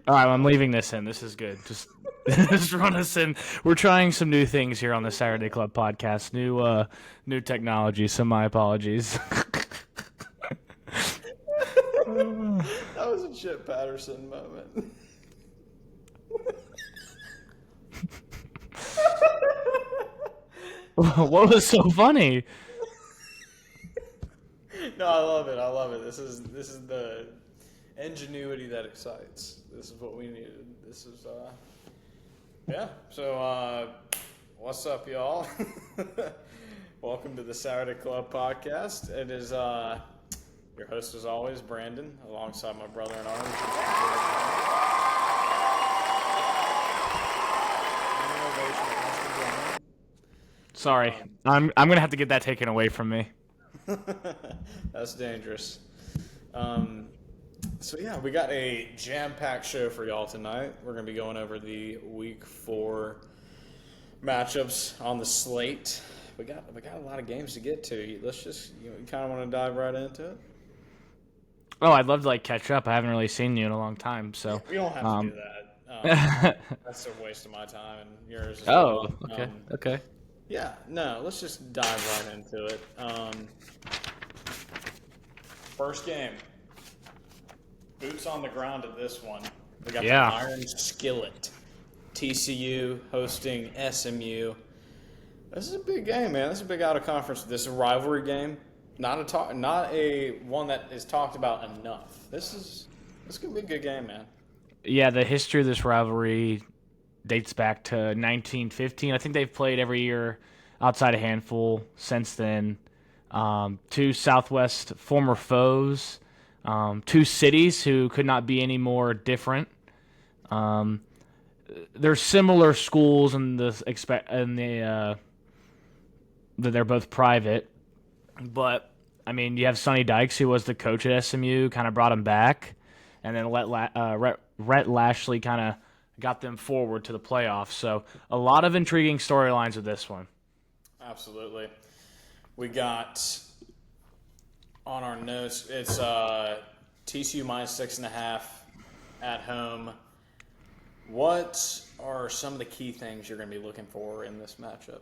All right, I'm leaving this in. This is good. Just just run us in. We're trying some new things here on the Saturday Club podcast. New technology. So my apologies. That was a Chip Patterson moment. What was so funny? No, I love it. I love it. This is the ingenuity that excites. This is what we needed. This is yeah. So what's up, y'all? Welcome to the Saturday Club podcast. It is your host as always, Brandon, alongside my brother in arms. Sorry, I'm gonna have to get that taken away from me. That's dangerous. So yeah, we got a jam-packed show for y'all tonight. We're gonna be going over the Week 4 matchups on the slate. We got a lot of games to get to. Let's just you kind of want to dive right into it. Oh, I'd love to catch up. I haven't really seen you in a long time, so. We don't have to do that. That's a waste of my time and yours as well. Okay, okay. Yeah, no, let's just dive right into it. First game. Boots on the ground at this one. We got the Iron Skillet. TCU hosting SMU. This is a big game, man. This is a big out of conference. This is a rivalry game. Not a one that is talked about enough. This could be a good game, man. Yeah, the history of this rivalry dates back to 1915. I think they've played every year outside a handful since then. Two Southwest former foes, two cities who could not be any more different. There's similar schools that they're both private, but I mean you have Sonny Dykes, who was the coach at SMU, kind of brought him back, and then Rhett Lashley kind of got them forward to the playoffs. So a lot of intriguing storylines with this one. Absolutely. We got on our notes, it's TCU minus 6.5 at home. What are some of the key things you're going to be looking for in this matchup?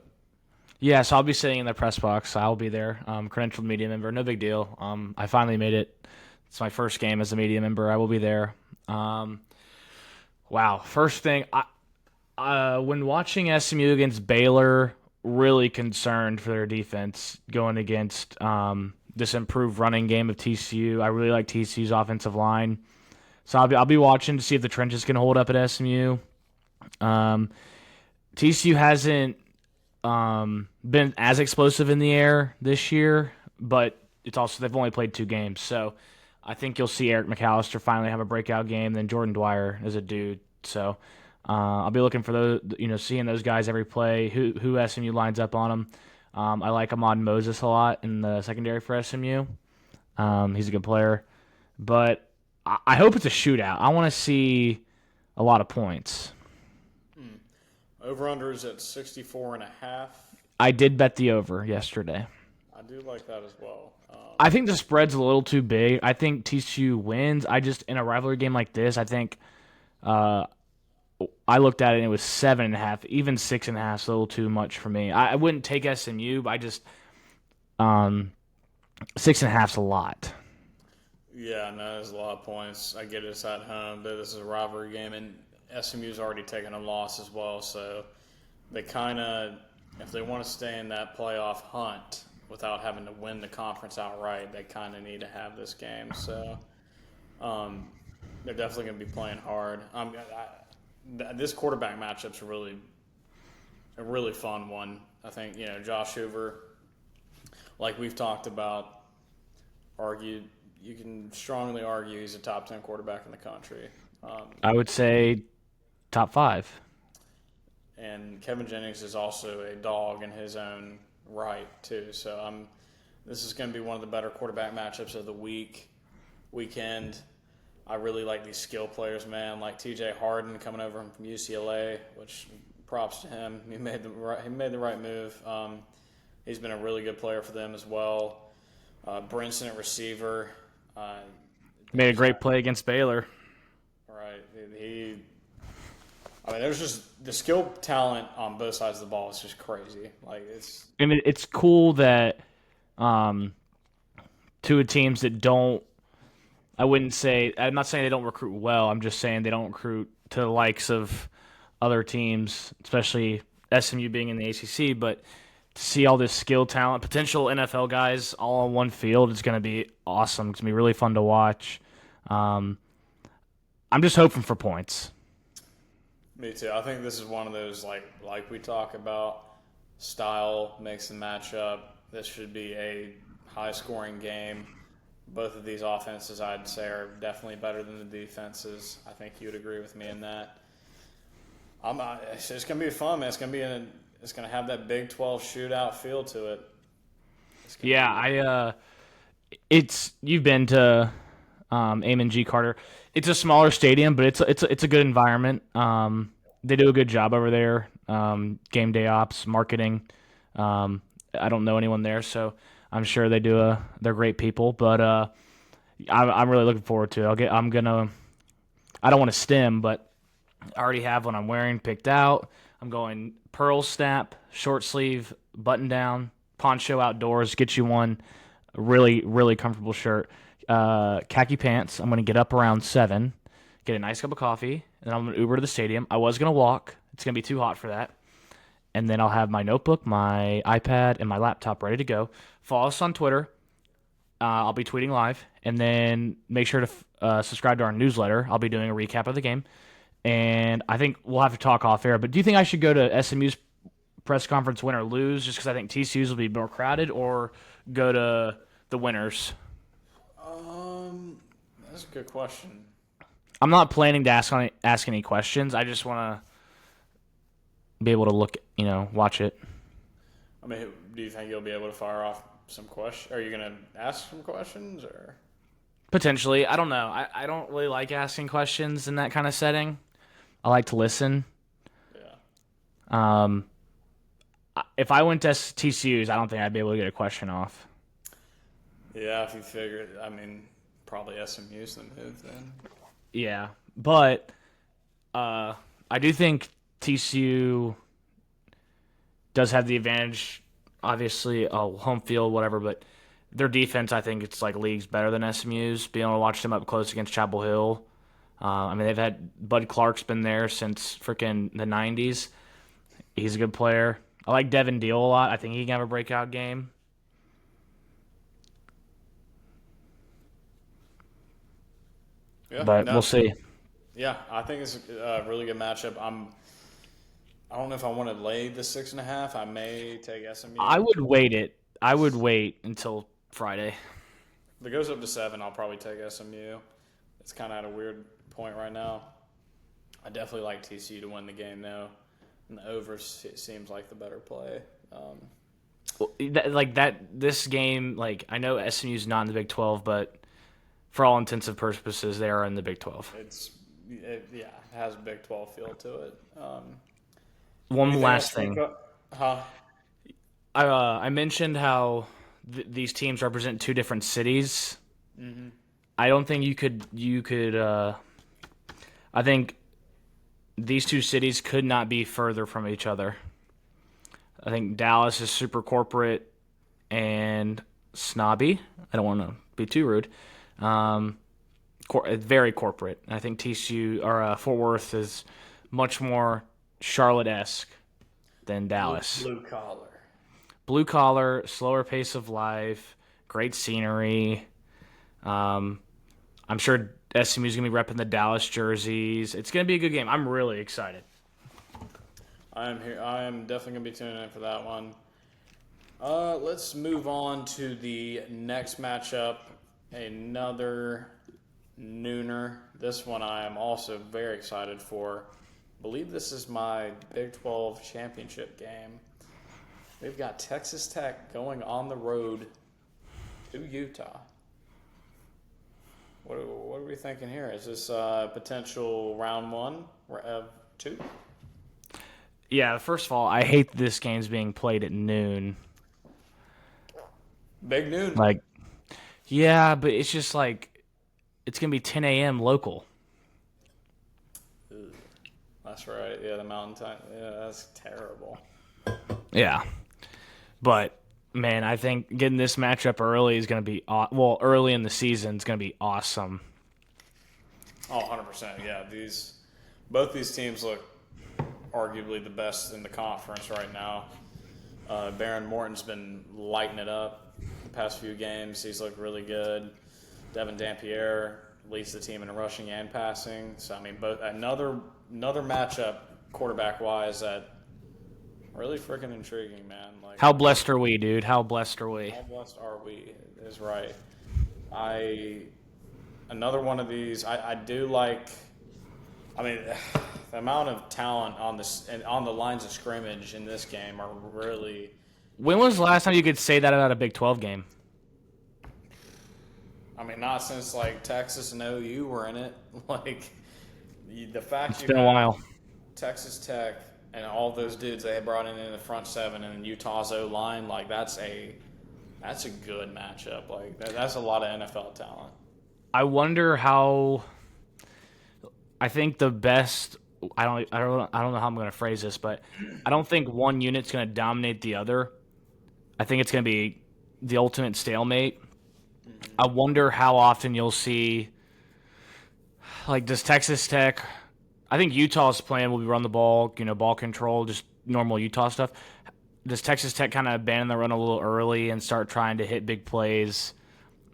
Yeah, so I'll be sitting in the press box. I'll be there. Credentialed media member, no big deal. I finally made it. It's my first game as a media member. I will be there. Wow. First thing, when watching SMU against Baylor, really concerned for their defense going against this improved running game of TCU. I really like TCU's offensive line. So I'll be watching to see if the trenches can hold up at SMU. TCU hasn't been as explosive in the air this year, but it's also they've only played 2 games. So I think you'll see Eric McAllister finally have a breakout game. Then Jordan Dwyer is a dude. So I'll be looking for those, seeing those guys every play. Who SMU lines up on them. I like Ahmad Moses a lot in the secondary for SMU. He's a good player, but I hope it's a shootout. I want to see a lot of points. Over-under is at 64.5. I did bet the over yesterday. I do like that as well. I think the spread's a little too big. I think TCU wins. In a rivalry game like this, I think I looked at it and it was 7.5. Even 6.5 is a little too much for me. I wouldn't take SMU, but I just 6.5 is a lot. Yeah, no, there's a lot of points. I get it's at home, but this is a rivalry game, and SMU's already taken a loss as well. So they kind of, if they want to stay in that playoff hunt without having to win the conference outright, they kind of need to have this game. So they're definitely going to be playing hard. This quarterback matchup's a really fun one. I think Josh Hoover, like we've talked about, you can strongly argue he's a top 10 quarterback in the country. I would say top 5. And Kevin Jennings is also a dog in his own right too. So this is going to be one of the better quarterback matchups of the weekend. I really like these skill players, man. Like T.J. Harden coming over from UCLA, which props to him. He made the right move. He's been a really good player for them as well. Brinson at receiver. Made a great play against Baylor. Right. he. I mean, there's just the skill talent on both sides of the ball is just crazy. Like it's I mean, it's cool that um, two teams that don't. I wouldn't say. I'm not saying they don't recruit well. I'm just saying they don't recruit to the likes of other teams, especially SMU being in the ACC. But to see all this skill talent, potential NFL guys all on one field is going to be awesome. It's going to be really fun to watch. Um, I'm just hoping for points. me too. I think this is one of those like we talk about. Style makes the matchup. This should be a high scoring game. Both of these offenses, I'd say, are definitely better than the defenses. I think you would agree with me in that. It's going to be fun, man. It's going to have that Big 12 shootout feel to it. Yeah, it's you've been to Amon G. Carter. It's a smaller stadium, but it's a good environment. They do a good job over there. Game day ops, marketing. I don't know anyone there, so I'm sure they're great people. But I'm really looking forward to it. I don't want to stem, but I already have what I'm wearing picked out. I'm going pearl snap, short sleeve, button down, poncho outdoors. Get you one really, really comfortable shirt. Khaki pants. I'm going to get up around 7, get a nice cup of coffee, and then I'm going to Uber to the stadium. I was going to walk. It's going to be too hot for that. And then I'll have my notebook, my iPad, and my laptop ready to go. Follow us on Twitter. I'll be tweeting live. And then make sure to subscribe to our newsletter. I'll be doing a recap of the game. And I think we'll have to talk off air. But do you think I should go to SMU's press conference, win or lose, just because I think TCU's will be more crowded, or go to the winners? That's a good question. I'm not planning to ask any questions. I just want to be able to watch it. I mean, do you think you'll be able to fire off some questions? Are you going to ask some questions or? Potentially. I don't know. I don't really like asking questions in that kind of setting. I like to listen. Yeah. If I went to TCU's, I don't think I'd be able to get a question off. Yeah, if you figure it, I mean, probably SMU's the move then. Yeah, but I do think TCU does have the advantage. Obviously, home field, whatever, but their defense, I think it's like leagues better than SMU's. Being able to watch them up close against Chapel Hill. I mean, they've had Bud Clark's been there since freaking the 90s. He's a good player. I like Devin Deal a lot. I think he can have a breakout game. Yeah, But no, we'll see. yeah, I think it's a really good matchup. I don't know if I want to lay the 6.5. I may take SMU. I would wait it. I would wait until Friday. If it goes up to 7, I'll probably take SMU. It's kind of at a weird point right now. I definitely like TCU to win the game, though. And the over seems like the better play. This game, I know SMU's not in the Big 12, but for all intents and purposes, they are in the Big 12. It has a Big 12 feel to it. One last thing. Huh? I mentioned how these teams represent two different cities. Mm-hmm. I don't think you could. I think these two cities could not be further from each other. I think Dallas is super corporate and snobby. I don't want to be too rude. Very corporate. I think Fort Worth is much more Charlotte-esque than Dallas. Blue collar, slower pace of life, great scenery. I'm sure SMU's going to be repping the Dallas jerseys. It's going to be a good game. I'm really excited. I am here. I am definitely going to be tuning in for that one. Let's move on to the next matchup. Another nooner. This one I am also very excited for. I believe this is my Big 12 championship game. We've got Texas Tech going on the road to Utah. What are we thinking here? Is this potential round 1 of 2? Yeah, first of all, I hate this game's being played at noon. Big noon. Yeah, but it's just it's going to be 10 a.m. local. Ugh. That's right. Yeah, the Mountain Time. Yeah, that's terrible. Yeah, but man, I think getting this matchup early is going to be early in the season is going to be awesome. Oh, 100%. Yeah, both these teams look arguably the best in the conference right now. Baron Morton's been lighting it up the past few games. He's looked really good. Devin Dampierre leads the team in rushing and passing. So I mean, both another matchup quarterback wise that really freaking intriguing, man. Like How blessed are we, dude? How blessed are we? how blessed are we? Is right. I another one of these. I do like. I mean, the amount of talent on this and on the lines of scrimmage in this game are really. When was the last time you could say that about a Big 12 game? I mean, not since like Texas and OU were in it. Like the fact It's you been a have while. Texas Tech and all those dudes they had brought in the front seven and Utah's O line, like that's a good matchup. Like that's a lot of NFL talent. I wonder how. I think the best. I don't know how I'm going to phrase this, but I don't think one unit's going to dominate the other. I think it's going to be the ultimate stalemate. I wonder how often you'll see. Like, does Texas Tech? I think Utah's plan will be run the ball, ball control, just normal Utah stuff. Does Texas Tech kind of abandon the run a little early and start trying to hit big plays?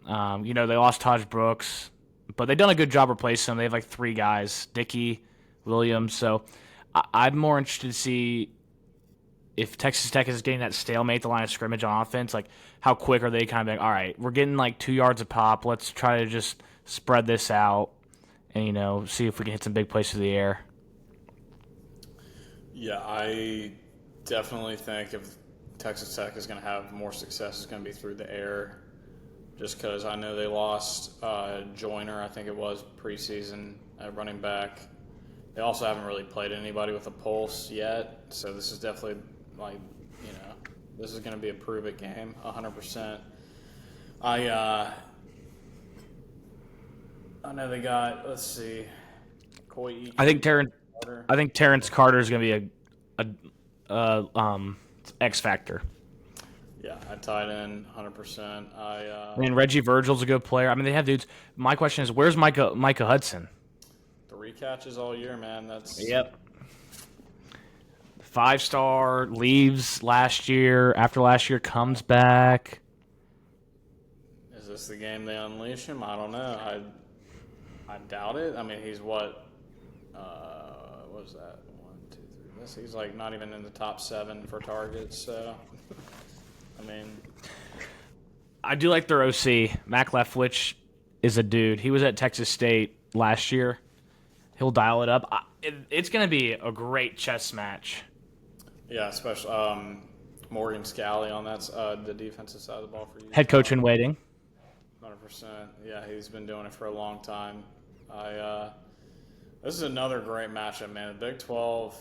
They lost Taj Brooks, but they've done a good job replacing him. They have like three guys, Dickey, Williams. So I'm more interested to see if Texas Tech is getting that stalemate, the line of scrimmage on offense. Like, how quick are they kind of like, all right, we're getting like 2 yards a pop. Let's try to just spread this out and, see if we can hit some big plays through the air. Yeah, I definitely think if Texas Tech is going to have more success, it's going to be through the air. Just because I know they lost Joyner, I think it was preseason at running back. They also haven't really played anybody with a pulse yet, so this is definitely like this is going to be a prove it game, 100%. I know they got, let's see, Coy Eakin. I think Terrence, Carter. I think Terrence Carter is going to be a X factor. Yeah, I tied in 100%. I mean, Reggie Virgil's a good player. I mean, they have dudes. My question is, where's Micah Hudson? 3 catches all year, man. That's Yep. 5-star, leaves last year. After last year, comes back. Is this the game they unleash him? I don't know. I doubt it. I mean, he's what? What was that? 1, 2, 3. He's like not even in the top 7 for targets. So, I mean, I do like their OC. Mac Leftwich is a dude. He was at Texas State last year. He'll dial it up. It's going to be a great chess match. yeah, especially Morgan Scalley on that the defensive side of the ball for you. Head coach in waiting. 100%. Yeah, he's been doing it for a long time. This is another great matchup, man. The Big 12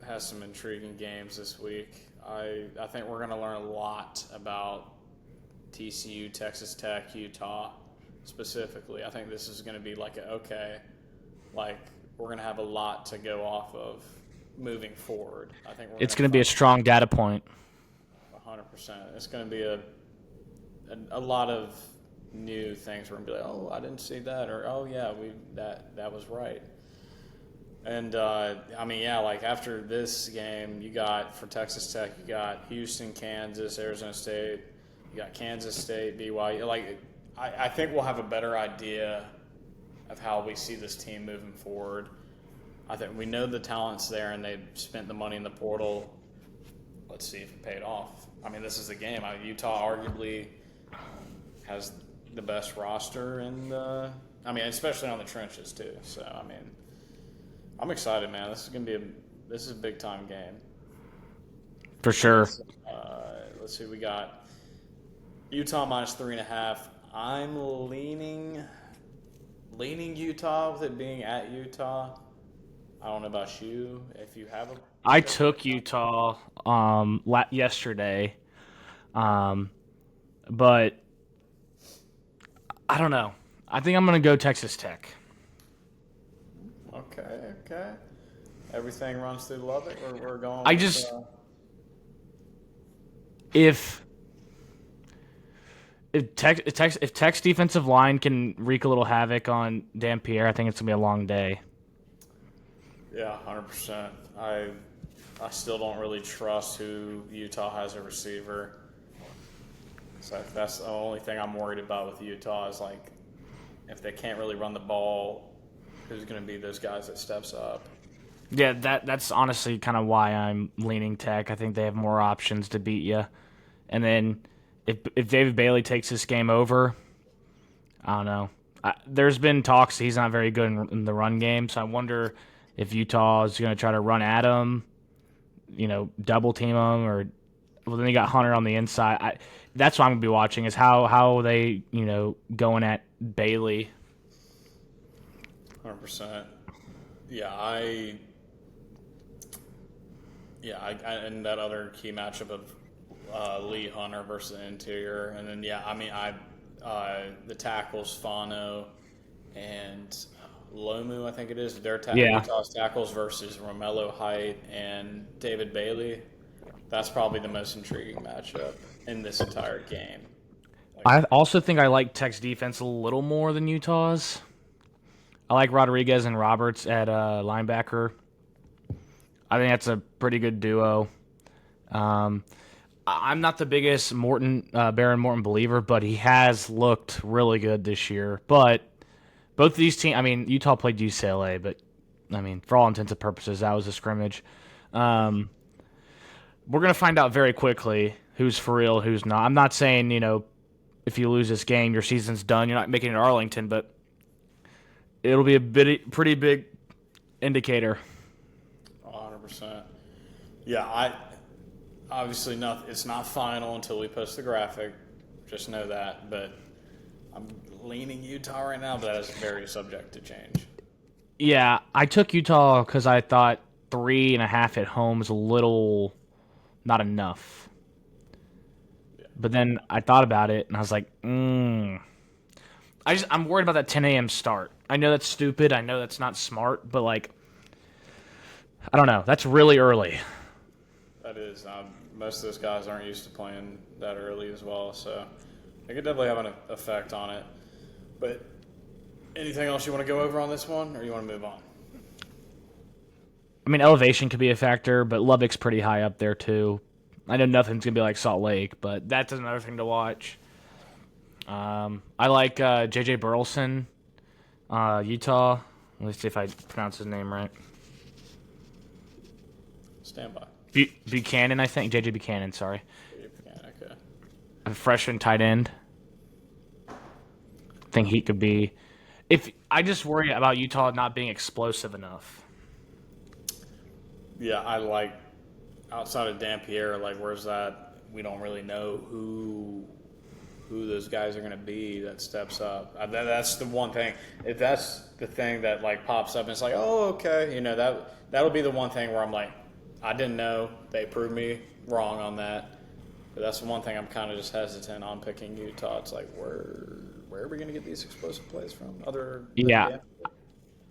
has some intriguing games this week. I think we're going to learn a lot about TCU, Texas Tech, Utah specifically. I think this is going to be like we're going to have a lot to go off of moving forward. I think It's going to be a strong data point. 100%. It's going to be a lot of new things. We're going to be like, oh, I didn't see that, or oh yeah, that was right. And I mean, yeah, like after this game, you got for Texas Tech, you got Houston, Kansas, Arizona State, you got Kansas State, BYU. Like, I think we'll have a better idea of how we see this team moving forward. I think we know the talent's there, and they've spent the money in the portal. Let's see if it paid off. I mean, this is the game. Utah arguably has the best roster, and especially on the trenches too. So, I mean, I'm excited, man. This is a big time game. For sure. Let's see, we got Utah minus 3.5. I'm leaning Utah with it being at Utah. I don't know about you. If you have a, I took Utah yesterday, but I don't know. I think I'm going to go Texas Tech. Okay. Okay. Everything runs through Lubbock. We're going I with. just if if Tech's defensive line can wreak a little havoc on Dampier, I think it's gonna be a long day. Yeah, 100%. I still don't really trust who Utah has a receiver. So that's the only thing I'm worried about with Utah is like if they can't really run the ball, who's going to be those guys that steps up? Yeah, that's honestly kind of why I'm leaning Tech. I think they have more options to beat you. And then if David Bailey takes this game over, I don't know. There's been talks he's not very good in the run game, so I wonder if Utah is going to try to run at him, double team him, or well, then you got Hunter on the inside. That's what I'm going to be watching is how they going at Bailey. 100%. Yeah, and that other key matchup of Lee Hunter versus the interior, and then the tackles Fano and Lomu, I think it is. Yeah, Utah's tackles versus Romello Height and David Bailey. That's probably the most intriguing matchup in this entire game. I also think I like Tech's defense a little more than Utah's. I like Rodriguez and Roberts at linebacker. I think that's a pretty good duo. Um, I'm not the biggest Baron Morton believer, but he has looked really good this year. But both of these teams, I mean, Utah played UCLA, but I mean, for all intents and purposes, that was a scrimmage. Um, we're gonna find out very quickly who's for real, who's not. I'm not saying if you lose this game, your season's done. You're not making it Arlington, but it'll be pretty big indicator. 100%. Yeah, I obviously not. It's not final until we post the graphic. Just know that. But I'm leaning Utah right now, but that is very subject to change. Yeah, I took Utah because I thought 3.5 at home is a little not enough. Yeah. But then I thought about it and I was like, I'm worried about that 10 a.m. start. I know that's stupid. I know that's not smart, but like, I don't know. That's really early. That is. Most of those guys aren't used to playing that early as well, so it could definitely have an effect on it. But anything else you want to go over on this one, or you want to move on? I mean, elevation could be a factor, but Lubbock's pretty high up there too. I know nothing's gonna be like Salt Lake, but that's another thing to watch. I like JJ Burleson, Utah. Let's see if I pronounce his name right. Stand by. Buchanan, I think. JJ Buchanan, sorry. Okay. A freshman tight end. I think he could be. If I just worry about Utah not being explosive enough. Yeah, I like outside of Dampier. Like, where's that? We don't really know who those guys are going to be that steps up. That's the one thing. If that's the thing that like pops up, and it's like, oh, okay, that'll be the one thing where I'm like, I didn't know. They proved me wrong on that. But that's the one thing I'm kind of just hesitant on picking Utah. It's like, where are we going to get these explosive plays from? Yeah,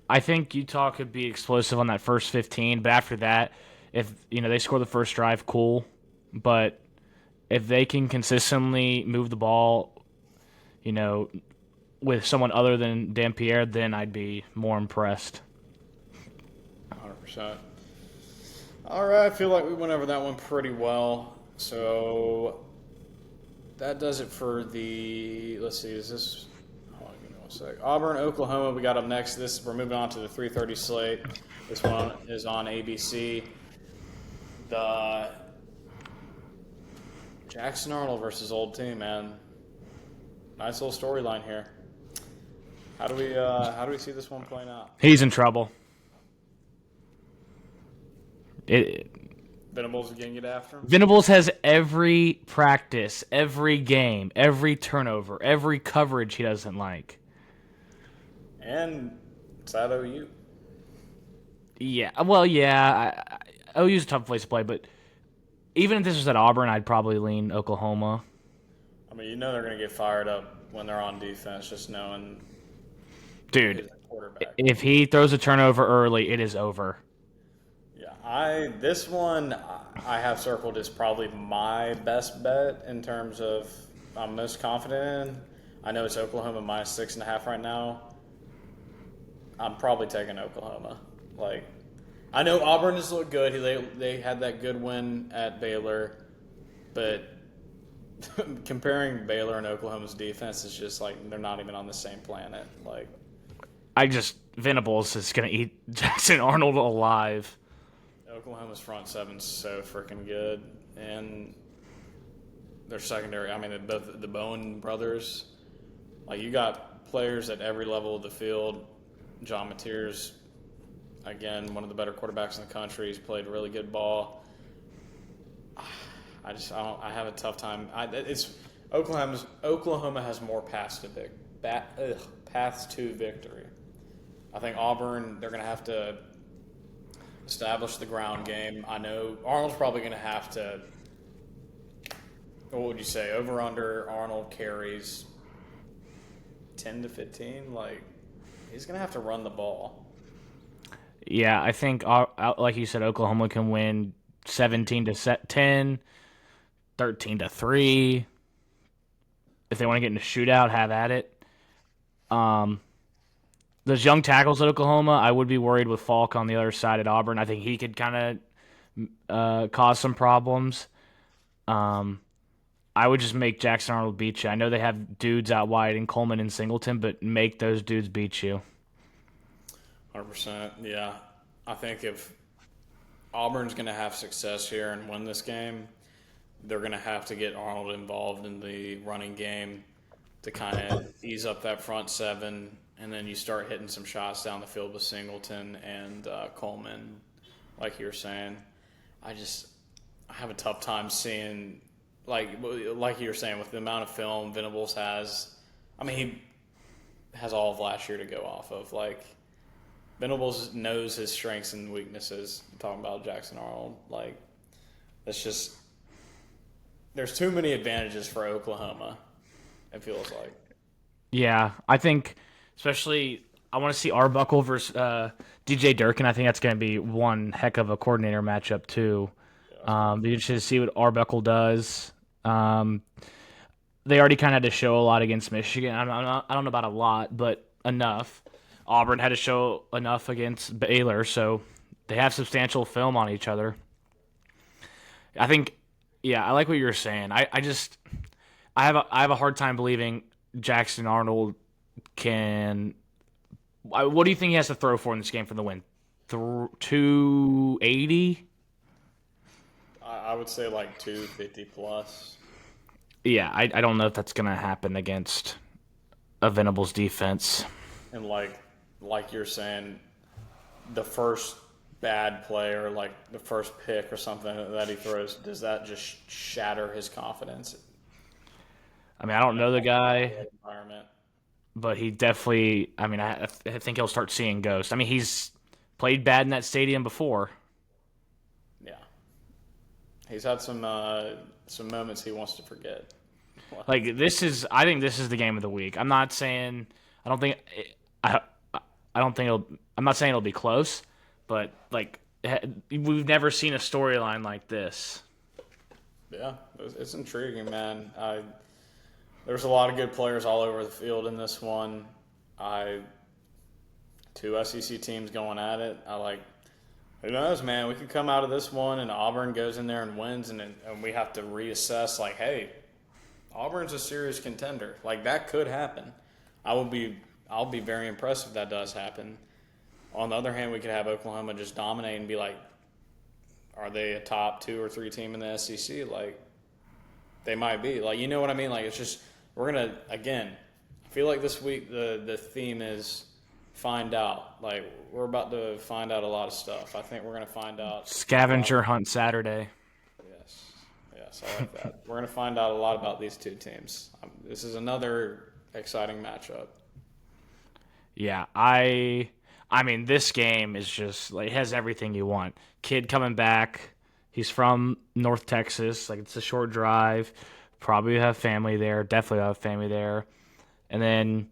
I think Utah could be explosive on that first 15, but after that, if they score the first drive, cool. But if they can consistently move the ball, with someone other than Dampier, then I'd be more impressed. 100%. All right, I feel like we went over that one pretty well. So that does it for the. Let's see, is this? Hold on, give me one sec. Auburn, Oklahoma. We got up next. We're moving on to the 3:30 slate. This one is on ABC. The Jackson Arnold versus Old Team, man. Nice little storyline here. How do we see this one playing out? He's in trouble. Venables again get after him. Venables has every practice, every game, every turnover, every coverage he doesn't like. And it's at OU. Yeah, well, yeah. OU's a tough place to play, but even if this was at Auburn, I'd probably lean Oklahoma. I mean, they're going to get fired up when they're on defense, just knowing. Dude, quarterback. If he throws a turnover early, it is over. Yeah, this one I have circled as probably my best bet in terms of I'm most confident in. I know it's Oklahoma minus 6.5 right now. I'm probably taking Oklahoma. Like, I know Auburn has looked good. They had that good win at Baylor, but comparing Baylor and Oklahoma's defense is just like they're not even on the same planet. Like, Venables is gonna eat Jackson Arnold alive. Oklahoma's front seven's so freaking good, and their secondary. I mean, both the Bowen brothers. Like, you got players at every level of the field. John Mateers, again, one of the better quarterbacks in the country. He's played really good ball. I have a tough time. It's Oklahoma has more paths to victory. I think Auburn, they're going to have to establish the ground game. I know Arnold's probably going to have to. What would you say? Over under Arnold carries 10 to 15. Like, he's going to have to run the ball. Yeah, I think like you said, Oklahoma can win 17-10, 13-3. If they want to get in a shootout, have at it. Um, those young tackles at Oklahoma, I would be worried with Falk on the other side at Auburn. I think he could kind of cause some problems. Um, I would just make Jackson Arnold beat you. I know they have dudes out wide in Coleman and Singleton, but make those dudes beat you. 100%. Yeah. I think if Auburn's going to have success here and win this game, they're going to have to get Arnold involved in the running game to kind of ease up that front seven, and then you start hitting some shots down the field with Singleton and Coleman, like you were saying. I have a tough time seeing, like you were saying, with the amount of film Venables has. I mean, he has all of last year to go off of. Like, Venables knows his strengths and weaknesses. I'm talking about Jackson Arnold. Like, it's just there's too many advantages for Oklahoma. It feels like. Yeah, I think especially I want to see Arbuckle versus DJ Durkin. I think that's going to be one heck of a coordinator matchup too. Be interested to see what Arbuckle does. They already kind of had to show a lot against Michigan. I don't know about a lot, but enough. Auburn had to show enough against Baylor, so they have substantial film on each other. I think, yeah, I like what you're saying. I have a hard time believing Jackson Arnold can. What do you think he has to throw for in this game for the win? 280? I would say like 250 plus. Yeah, I don't know if that's going to happen against a Venables defense. And like you're saying, the first bad play or like the first pick or something that he throws, does that just shatter his confidence? I mean, I don't know the guy, Environment. but he definitely. I mean, I think he'll start seeing ghosts. I mean, he's played bad in that stadium before. Yeah, he's had some moments he wants to forget. Like this is, I think this is the game of the week. I'm not saying. I don't think. I. I don't think it'll. I'm not saying it'll be close, but like we've never seen a storyline like this. Yeah, it's intriguing, man. There's a lot of good players all over the field in this one. Two SEC teams going at it. Who knows, man? We could come out of this one and Auburn goes in there and wins, and we have to reassess. Like, hey, Auburn's a serious contender. Like, that could happen. I'll be very impressed if that does happen. On the other hand, we could have Oklahoma just dominate and be like, are they a top 2 or 3 team in the SEC? Like, they might be. Like, you know what I mean? Like, it's just we're gonna again. I feel like this week the theme is find out. Like, we're about to find out a lot of stuff. I think we're gonna find out Scavenger Hunt Saturday. Yes, I like that. We're gonna find out a lot about these two teams. This is another exciting matchup. Yeah, I mean, this game is just like it has everything you want. Kid coming back. He's from North Texas. Like, it's a short drive. Probably have family there. Definitely have family there. And then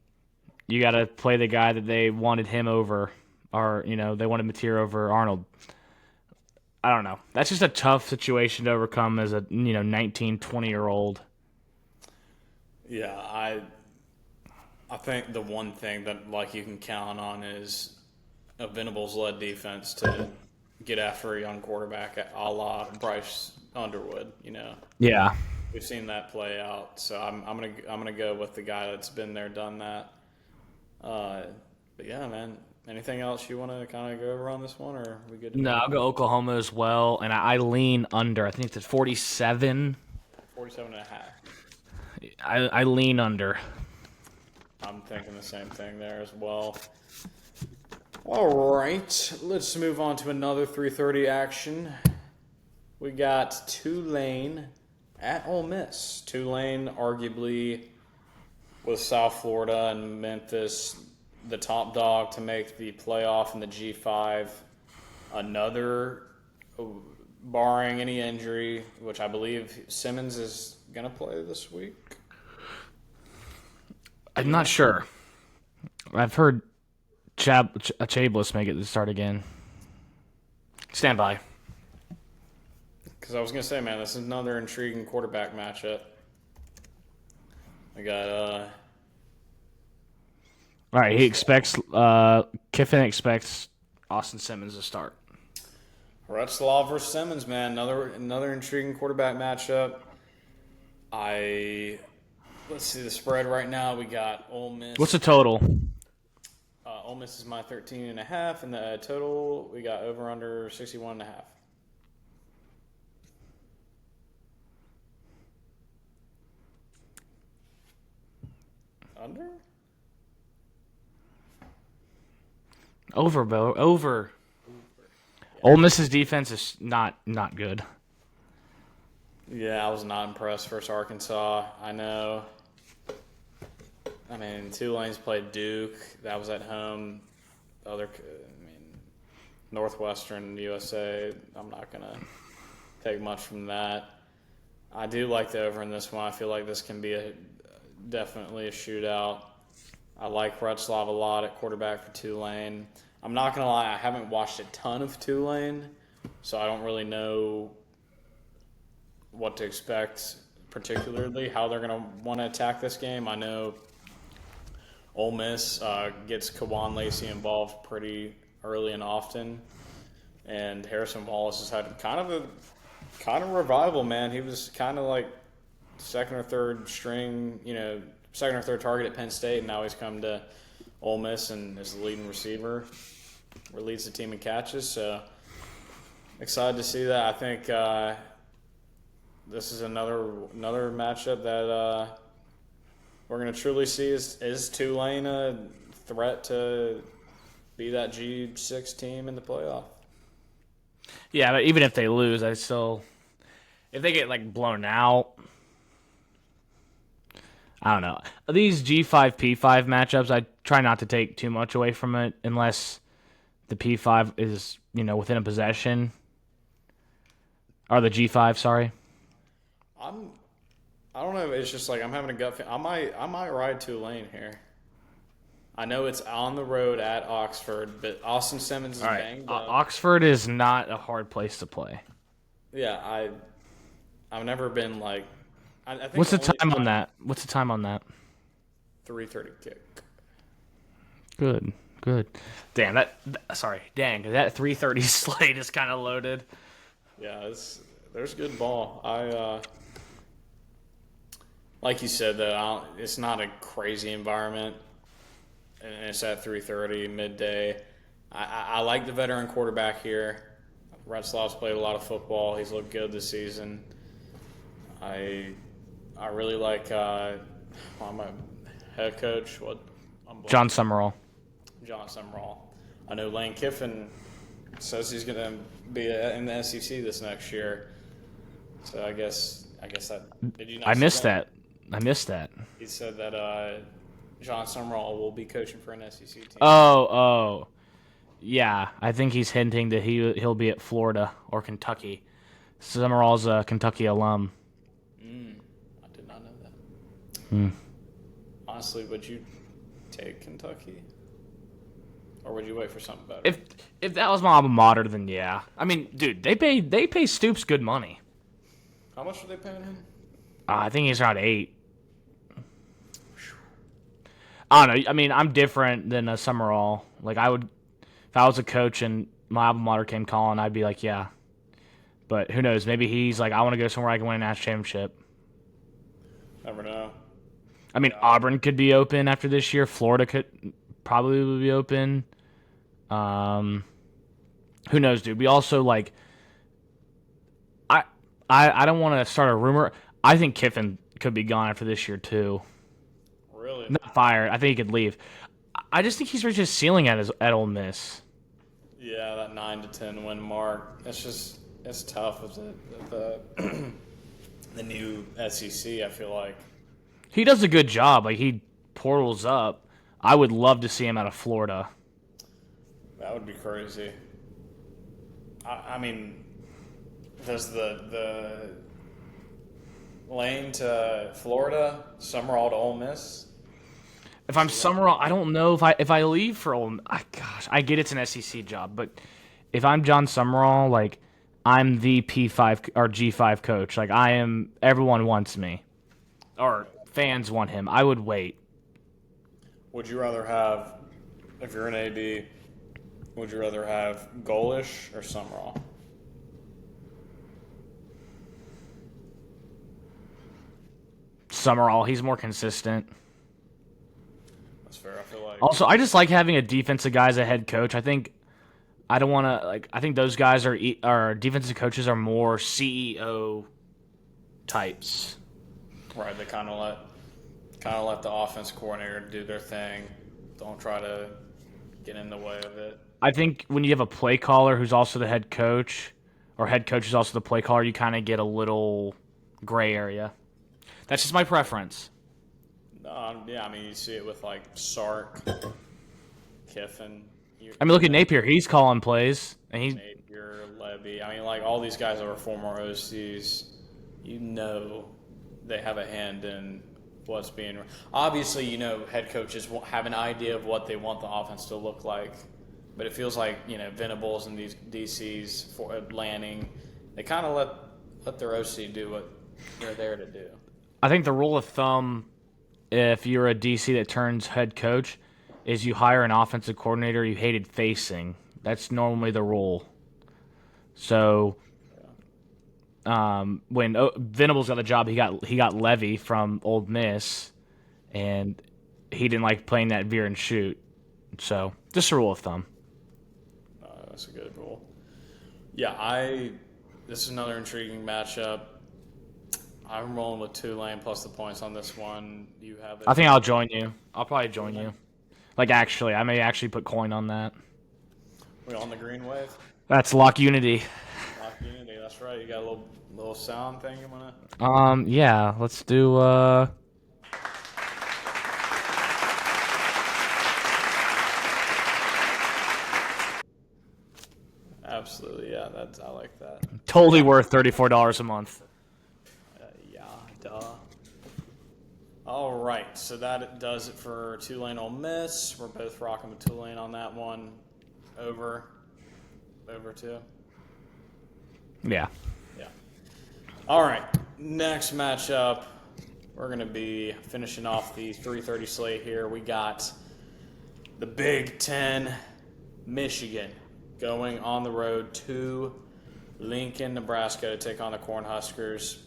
you got to play the guy that they wanted him over, or they wanted Mateer over Arnold. I don't know. That's just a tough situation to overcome as a 19, 20-year old. Yeah, I think the one thing that like you can count on is a Venables led defense to get after a young quarterback a la Bryce Underwood. Yeah. We've seen that play out, so I'm gonna go with the guy that's been there, done that. But yeah, man. Anything else you want to kind of go over on this one, or are we good to No, move I'll on? go Oklahoma as well, and I lean under. I think it's at 47. 47 and a half. I lean under. I'm thinking the same thing there as well. All right, let's move on to another 3:30 action. We got Tulane at Ole Miss. Tulane, arguably, with South Florida and Memphis, the top dog to make the playoff in the G5. Another, barring any injury, which I believe Simmons is going to play this week. I'm not sure. I've heard Chablus make it to start again. Stand by. Because I was going to say, man, this is another intriguing quarterback matchup. I got All right, Kiffin expects Austin Simmons to start. Retzlaff versus Simmons, man. Another intriguing quarterback matchup. Let's see the spread right now. We got Ole Miss. What's the total? Ole Miss is my 13.5, and the total we got over under 61.5. Under? Over, Bo. Over. Ole Miss's defense is not good. Yeah, I was not impressed versus Arkansas. I know. I mean, Tulane's played Duke. That was at home. Northwestern, USA. I'm not going to take much from that. I do like the over in this one. I feel like this can be definitely a shootout. I like Retzlaff a lot at quarterback for Tulane. I'm not going to lie, I haven't watched a ton of Tulane, so I don't really know what to expect, particularly how they're going to want to attack this game. I know Ole Miss gets Kawan Lacey involved pretty early and often, and Harrison Wallace has had kind of revival, man. He was kind of like second or third target at Penn State, and now he's come to Ole Miss and is the leading receiver, or leads the team in catches. So excited to see that. I think this is another matchup that we're going to truly see. Is Tulane a threat to be that G6 team in the playoff? Yeah, but even if they lose, if they get like blown out, I don't know. These G5 P5 matchups, I try not to take too much away from it unless the P5 is within a possession, or the G5. Sorry. I don't know. It's just like I'm having a gut feeling. I might ride Tulane here. I know it's on the road at Oxford, but Austin Simmons is All right. banged up. Oxford is not a hard place to play. Yeah, I've never been like. I think What's the time on that? 3:30 kick. Good. Damn that. Dang, that 3:30 slate is kind of loaded. Yeah, there's good ball. Like you said, though, it's not a crazy environment, and it's at 3:30 midday. I like the veteran quarterback here. Retzlaff's played a lot of football. He's looked good this season. I really like my head coach. John Summerall. John Summerall. I know Lane Kiffin says he's going to be in the SEC this next year. So I guess that. Did you not? I missed that. He said that John Summerall will be coaching for an SEC team. Oh. Yeah, I think he's hinting that he'll be at Florida or Kentucky. Summerall's a Kentucky alum. I did not know that. Honestly, would you take Kentucky? Or would you wait for something better? If that was my alma mater, then yeah. I mean, dude, they pay Stoops good money. How much are they paying him? I think he's around 8. I don't know. I mean, I'm different than a Summerall. Like I would, if I was a coach and my alma mater came calling, I'd be like, yeah. But who knows? Maybe he's like, I want to go somewhere I can win a national championship. Never know. I mean, Auburn could be open after this year. Florida could probably be open. Who knows, dude? We also like. I don't want to start a rumor. I think Kiffin could be gone after this year too. Really? Not fired. I think he could leave. I just think he's reached his ceiling at Ole Miss. Yeah, that 9 to 10 win mark. It's tough with the the new SEC. I feel like. He does a good job. Like he portals up. I would love to see him out of Florida. That would be crazy. I mean, does the lane to Florida, Summerall to Ole Miss? If I'm Summerall, I don't know if I leave for Ole. Gosh, I get it's an SEC job, but if I'm John Summerall, like I'm the P5 or G5 coach, like I am. Everyone wants me, or fans want him. I would wait. Would you rather have, if you're an AD, would you rather have Golish or Summerall? Summerall, he's more consistent. That's fair. I feel like. Also, I just like having a defensive guy as a head coach. I don't want to like. I think those guys are defensive coaches are more CEO types. Right, they kind of let the offense coordinator do their thing. Don't try to get in the way of it. I think when you have a play caller who's also the head coach, or head coach is also the play caller, you kind of get a little gray area. That's just my preference. Yeah, I mean, you see it with like Sark, Kiffin. I mean, look at Napier. He's calling plays, and he's Napier, Levy. I mean, like all these guys that were former OCs. You know, they have a hand in what's being. Obviously, you know, head coaches have an idea of what they want the offense to look like, but it feels like Venables and these DCs for Lanning, they kind of let their OC do what they're there to do. I think the rule of thumb, if you're a DC that turns head coach, is you hire an offensive coordinator you hated facing. That's normally the rule. So, when Venables got the job, he got Levy from Ole Miss, and he didn't like playing that veer and shoot. So, just a rule of thumb. That's a good rule. Yeah, this is another intriguing matchup. I'm rolling with Tulane plus the points on this one. You have it. I think I'll join you. I'll probably join you. Like, actually, I may actually put coin on that. We on the green wave? That's Lock Unity. Lock Unity, that's right. You got a little sound thing you wanna? Yeah. Let's do. Absolutely, yeah. I like that. Totally worth $34 a month. Yeah, duh. All right, so that does it for Tulane Ole Miss. We're both rocking with Tulane on that one. Over two. Yeah. Yeah. All right, next matchup. We're going to be finishing off the 3:30 slate here. We got the Big Ten, Michigan, going on the road to Lincoln, Nebraska to take on the Cornhuskers.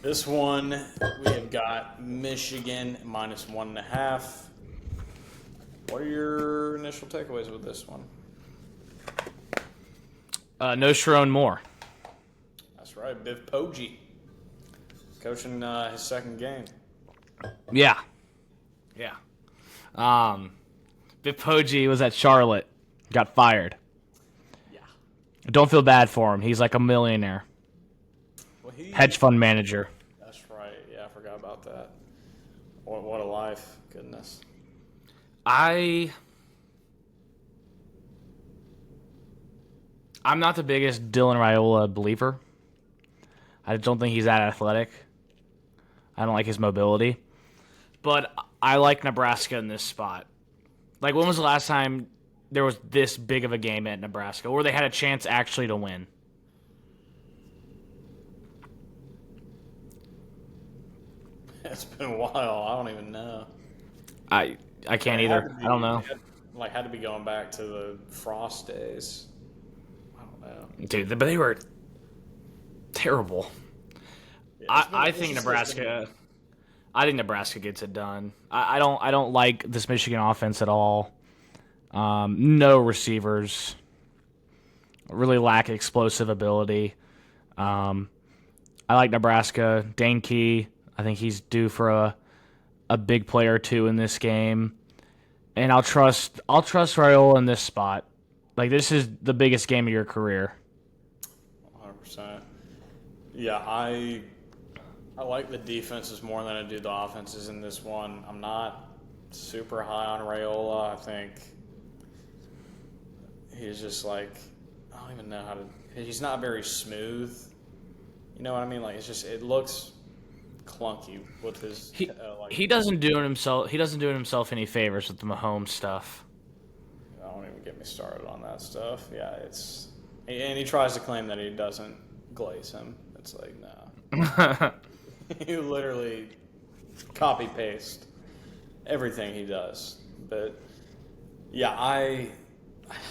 This one, we have got Michigan minus 1.5. What are your initial takeaways with this one? No Sharon Moore. That's right, Biv Poggi, coaching his second game. Yeah. Yeah. Biv Poggi was at Charlotte. Got fired. Yeah. Don't feel bad for him. He's like a millionaire. Well, Hedge fund manager. That's right. Yeah, I forgot about that. What a life. Goodness. I'm not the biggest Dylan Raiola believer. I don't think he's that athletic. I don't like his mobility. but I like Nebraska in this spot. Like, when was the last time there was this big of a game at Nebraska, where they had a chance actually to win? It's been a while. I don't even know. I can't It had either. to I don't be, know, it had to be going back to the Frost days. I don't know. dude. But they were terrible. Yeah, I it's think just Nebraska. I think Nebraska gets it done. I don't like this Michigan offense at all. No receivers. Really lack explosive ability. Um, I like Nebraska. Dane Key. I think he's due for a big play or two in this game. And I'll trust Raiola in this spot. Like, this is the biggest game of your career. 100%. Yeah, I like the defenses more than I do the offenses in this one. I'm not super high on Raiola. I think he's just like, I don't even know how to. He's not very smooth. You know what I mean? Like, it looks clunky with his He doesn't do it himself. He doesn't do it himself any favors with the Mahomes stuff. I don't even get me started on that stuff. Yeah, and he tries to claim that he doesn't glaze him. It's like, no. You literally copy paste everything he does. But yeah, I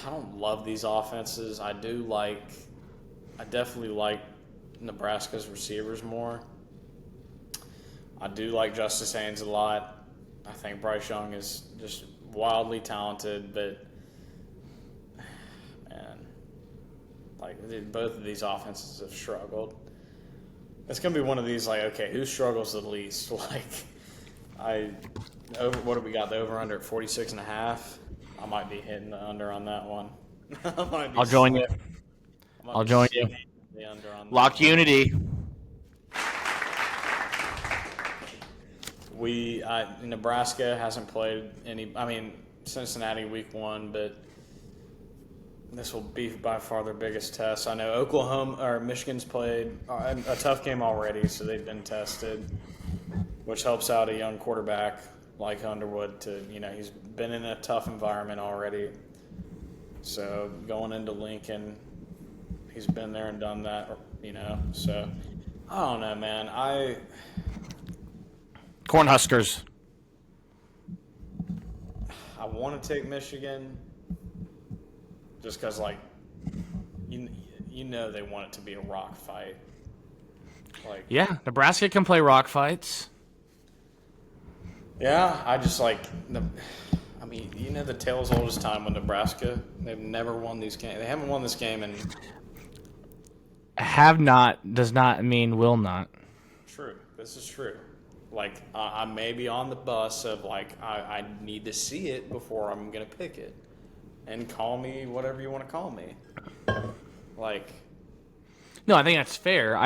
don't love these offenses. I definitely like Nebraska's receivers more. I do like Justice Haynes a lot. I think Bryce Young is just wildly talented, but man, both of these offenses have struggled. It's gonna be one of these, like, okay, who struggles the least? What do we got? The over under at 46.5. I might be hitting the under on that one. I'll join you. I'll join you. The under on Lock that one. unity. Nebraska hasn't played any. I mean, Cincinnati week 1, but this will be by far their biggest test. I know Michigan's played a tough game already, so they've been tested, which helps out a young quarterback like Underwood he's been in a tough environment already. So going into Lincoln, he's been there and done that, So I don't know, man. Cornhuskers. I want to take Michigan just because, they want it to be a rock fight. Yeah, Nebraska can play rock fights. Yeah, I just the tale's old as time with Nebraska. They've never won these games. They haven't won this game in. Have not does not mean will not. True. This is true. I may be on the bus of, I need to see it before I'm going to pick it. And call me whatever you want to call me. No, I think that's fair.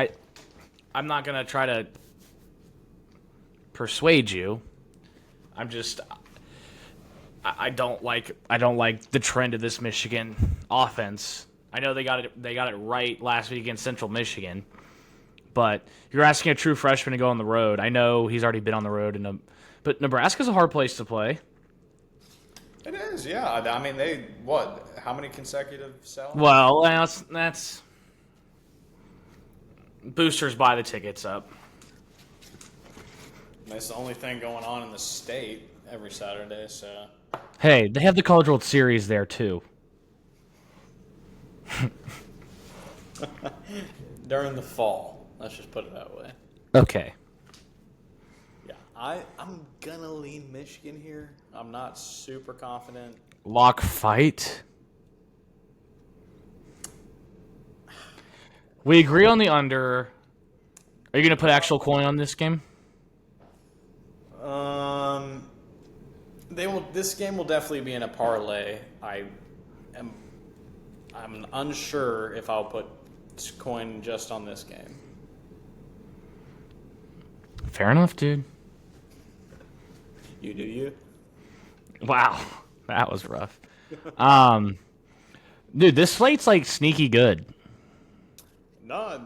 I'm not going to try to persuade you. I'm just I don't like the trend of this Michigan offense. I know they got it right last week against Central Michigan. But you're asking a true freshman to go on the road. I know he's already been on the road, but Nebraska's a hard place to play. It is, yeah. I mean, how many consecutive sellouts? Well, that's boosters buy the tickets up. That's the only thing going on in the state every Saturday, so. Hey, they have the College World Series there, too. During the fall. Let's just put it that way. Okay. Yeah, I'm going to lean Michigan here. I'm not super confident. Lock fight. We agree on the under. Are you going to put actual coin on this game? This game will definitely be in a parlay. I'm unsure if I'll put coin just on this game. Fair enough, dude. You do you. Wow, that was rough. Dude, this slate's sneaky good. No,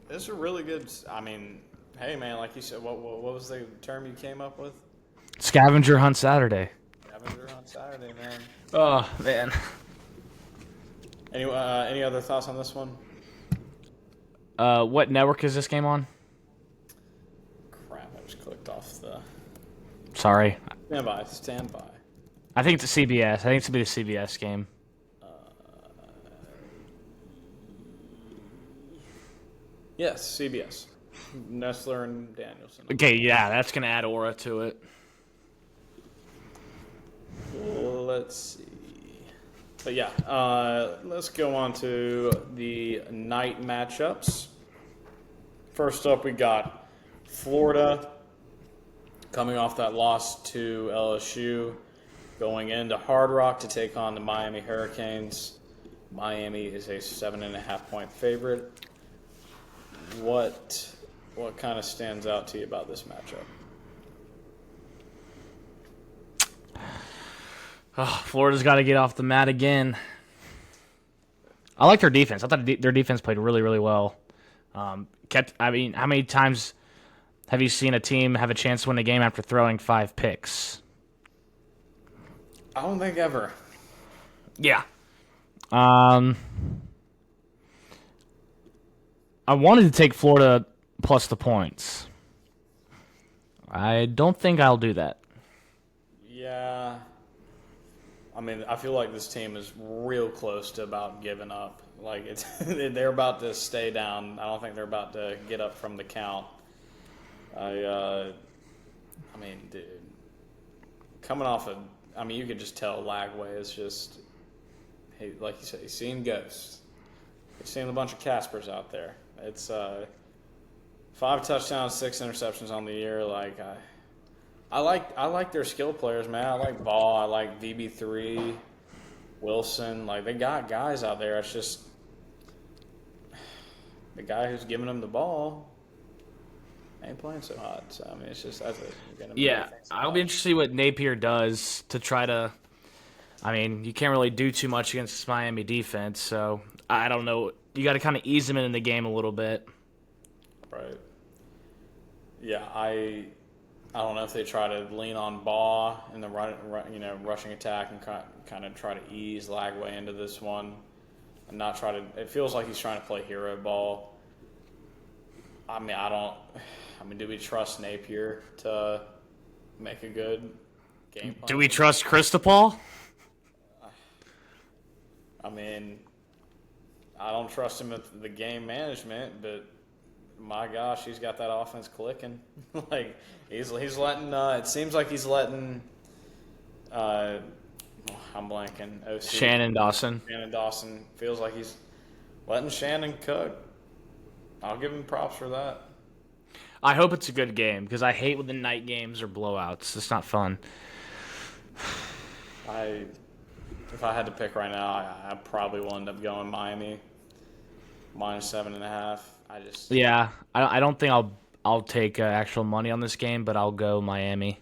this is a really good. I mean, Hey man, like you said, what was the term you came up with? Scavenger Hunt Saturday. Scavenger Hunt Saturday, man. Oh man. Any other thoughts on this one? What network is this game on? Crap, I just clicked off the Sorry. stand by. Stand by. I think it's a CBS. I think it's to be the CBS game. Yes, CBS. Nestler and Danielson. Okay, yeah, that's gonna add aura to it. Let's see. But yeah, let's go on to the night matchups. First up, we got Florida coming off that loss to LSU, going into Hard Rock to take on the Miami Hurricanes. Miami is a 7.5-point favorite. What kind of stands out to you about this matchup? Oh, Florida's got to get off the mat again. I like their defense. I thought their defense played really, really well. How many times have you seen a team have a chance to win a game after throwing 5 picks? I don't think ever. Yeah. I wanted to take Florida plus the points. I don't think I'll do that. Yeah. I mean, I feel like this team is real close to about giving up. Like it's they're about to stay down. I don't think they're about to get up from the count. I mean, dude, coming off of, I mean, you could just tell Lagway is just, like you said, he's seeing ghosts. He's seeing a bunch of Caspers out there. It's 5 touchdowns, 6 interceptions on the year. Like I like their skill players, man. I like Ball. I like VB3, Wilson. Like they got guys out there. It's just the guy who's giving them the ball ain't playing so hot. So I mean, it's just gonna be. Yeah, I'll be interested to see what Napier does to try to. I mean, you can't really do too much against this Miami defense, so I don't know. You got to kind of ease them in the game a little bit. Right. Yeah, I don't know if they try to lean on Baugh in the rushing attack and kind of try to ease Lagway into this one, and not try to. It feels like he's trying to play hero ball. I mean, do we trust Napier to make a good game plan? Do we trust Cristobal? I mean, I don't trust him with the game management, but my gosh, he's got that offense clicking. Like he's letting. It seems like he's letting. I'm blanking. OC. Shannon Dawson. Shannon Dawson feels like he's letting Shannon cook. I'll give him props for that. I hope it's a good game because I hate when the night games are blowouts. It's not fun. If I had to pick right now, I probably will end up going Miami -7.5. Yeah, I don't think I'll take actual money on this game, but I'll go Miami.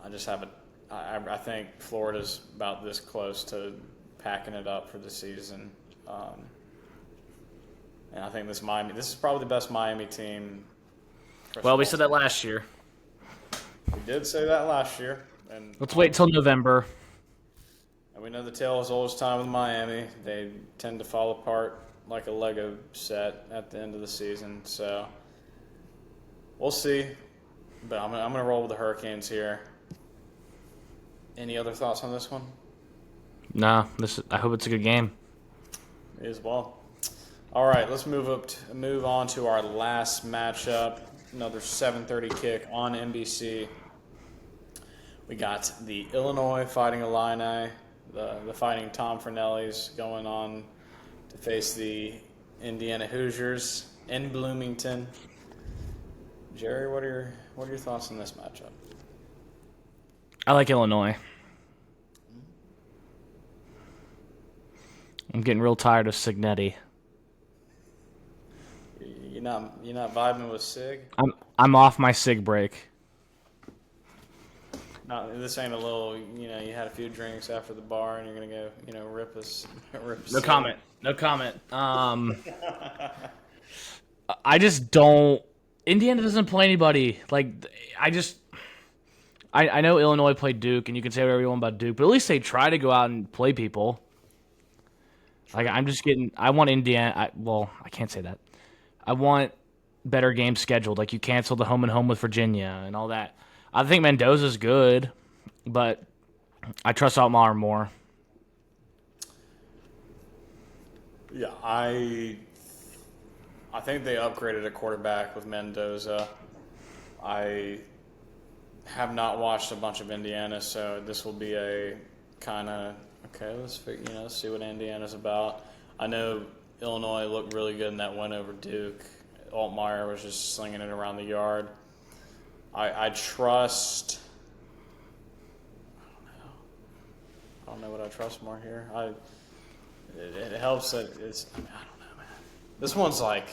I just have I think Florida's about this close to packing it up for the season, and I think this is probably the best Miami team. Well, we said that last year. We did say that last year, and Let's wait till November. And we know the tale is always time with Miami. They tend to fall apart like a Lego set at the end of the season. So we'll see. But I'm going to roll with the Hurricanes here. Any other thoughts on this one? No, I hope it's a good game. Me as well. All right, let's move on to our last matchup. Another 7:30 kick on NBC. We got the Illinois Fighting Illini, the Fighting Tom Fernellis, going on to face the Indiana Hoosiers in Bloomington. Jerry, what are your thoughts on this matchup? I like Illinois. I'm getting real tired of Signetti. You're not vibing with Sig? I'm off my Sig break. No, this ain't a little. You had a few drinks after the bar, and you're gonna go. Rip us. No comment. No comment. I just don't. Indiana doesn't play anybody. Like, I know Illinois played Duke, and you can say whatever you want about Duke, but at least they try to go out and play people. Like, True. I want Indiana. I can't say that. I want better games scheduled. Like, you canceled the home and home with Virginia and all that. I think Mendoza's good, but I trust Altmaier more. Yeah, I think they upgraded a quarterback with Mendoza. I have not watched a bunch of Indiana, so this will be a kind of okay. Let's see what Indiana's about. I know Illinois looked really good in that win over Duke. Altmaier was just slinging it around the yard. I trust. I don't know what I trust more here. It helps that it's. I don't know, man. This one's like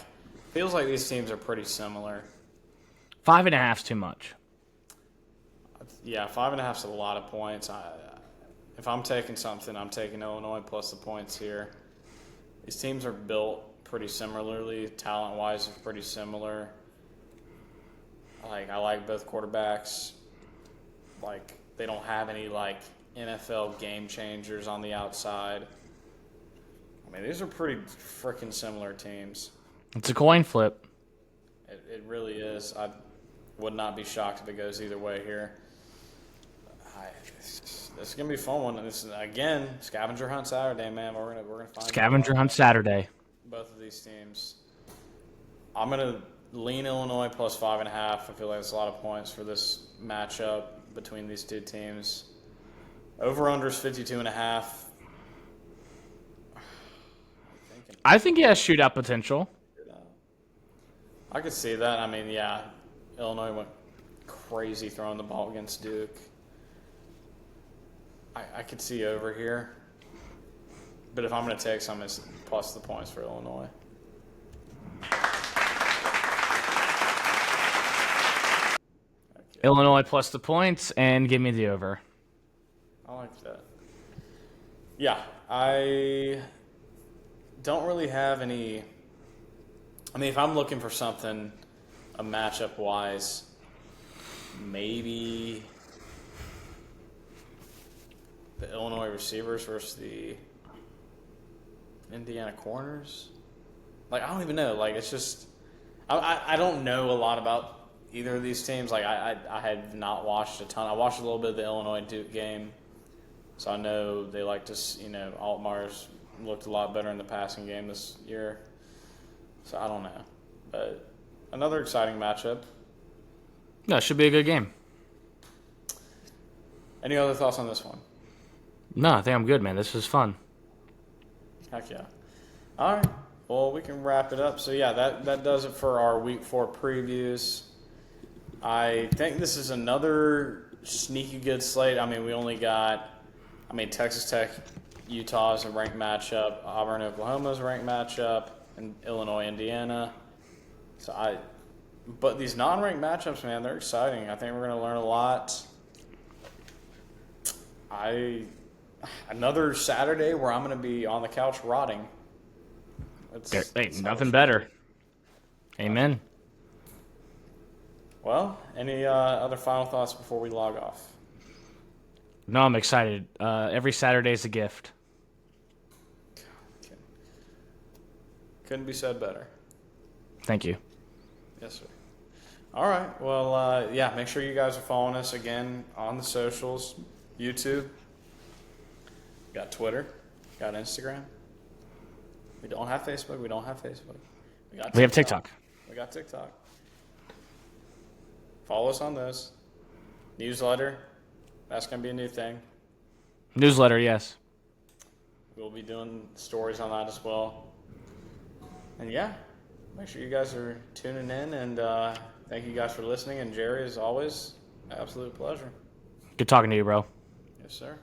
feels like these teams are pretty similar. 5.5's too much. Yeah, 5.5's a lot of points. If I'm taking something, I'm taking Illinois plus the points here. These teams are built pretty similarly, talent-wise, are pretty similar. I like both quarterbacks. Like they don't have any like NFL game changers on the outside. I mean, these are pretty freaking similar teams. It's a coin flip. It really is. I would not be shocked if it goes either way here. This is gonna be a fun one. And this is again Scavenger Hunt Saturday, man. We're gonna find Scavenger Hunt Saturday. both of these teams. I'm gonna lean Illinois plus 5.5. I feel like it's a lot of points for this matchup between these two teams. Over under is 52.5. I think he has shootout potential. I could see that. I mean, yeah, Illinois went crazy throwing the ball against Duke. I could see over here. But if I'm going to take some, it's plus the points for Illinois. Okay. Illinois plus the points and give me the over. I like that. Yeah, I don't really have any. I mean, if I'm looking for something, a matchup wise, maybe the Illinois receivers versus the Indiana corners. Like, I don't even know. Like, it's just, I don't know a lot about either of these teams. Like, I had not watched a ton. I watched a little bit of the Illinois Duke game, so I know they like to, Altmaier's looked a lot better in the passing game this year. So I don't know. But another exciting matchup. Yeah, it should be a good game. Any other thoughts on this one? No, I think I'm good, man. This is fun. Heck yeah. All right. Well, we can wrap it up. So, yeah, that does it for our Week 4 previews. I think this is another sneaky good slate. I mean, we only got, Texas Tech, Utah is a ranked matchup. Auburn, Oklahoma is a ranked matchup. And Illinois, Indiana. But these non-ranked matchups, man, they're exciting. I think we're going to learn a lot. Another Saturday where I'm going to be on the couch rotting. Hey, nothing better. Amen. Well, any other final thoughts before we log off? No, I'm excited. Every Saturday's a gift. Couldn't be said better. Thank you. Yes, sir. All right. Well, make sure you guys are following us again on the socials. YouTube. Got Twitter. Got Instagram. We don't have Facebook. We We have TikTok. We got TikTok. Follow us on those. Newsletter. That's going to be a new thing. Newsletter, yes. We'll be doing stories on that as well. And yeah, make sure you guys are tuning in. And thank you guys for listening. And Jerry, as always, absolute pleasure. Good talking to you, bro. Yes, sir.